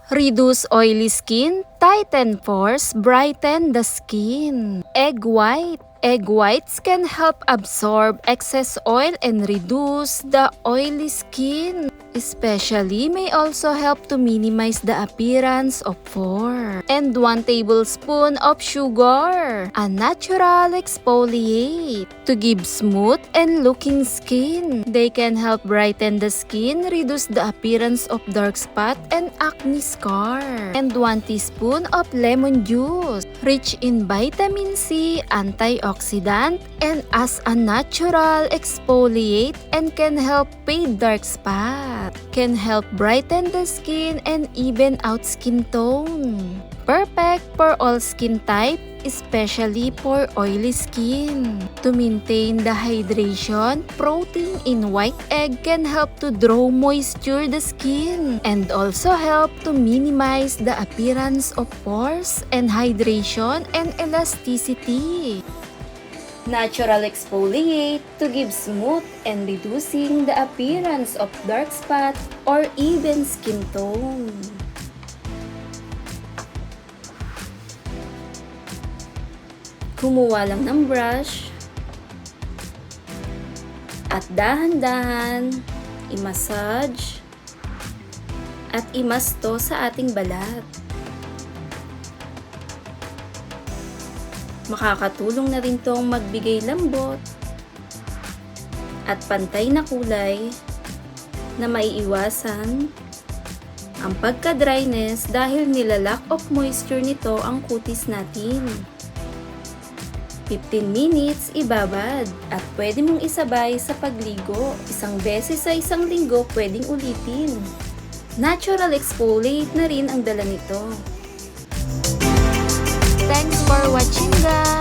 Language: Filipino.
Reduce oily skin, tighten pores, brighten the skin. Egg white. Egg whites can help absorb excess oil and reduce the oily skin. Especially may also help to minimize the appearance of pore. And 1 tablespoon of sugar, a natural exfoliate, to give smooth and looking skin. They can help brighten the skin, reduce the appearance of dark spot and acne scar. And 1 teaspoon of lemon juice, rich in vitamin C, antioxidant, and as a natural exfoliate and can help fade dark spot. Can help brighten the skin and even out skin tone. Perfect for all skin type, especially for oily skin. To maintain the hydration, protein in white egg can help to draw moisture the skin and also help to minimize the appearance of pores and hydration and elasticity. Natural exfoliate to give smooth and reducing the appearance of dark spot or even skin tone. Kumuha lang ng brush at dahan-dahan i-massage at imasto sa ating balat. Makakatulong na rin tong magbigay lambot at pantay na kulay na maiiwasan ang pagka-dryness dahil nilalack of moisture nito ang kutis natin. 15 minutes ibabad at pwede mong isabay sa pagligo. 1 beses sa 1 linggo pwedeng ulitin. Natural exfoliate na rin ang dala nito. Thanks for watching, guys!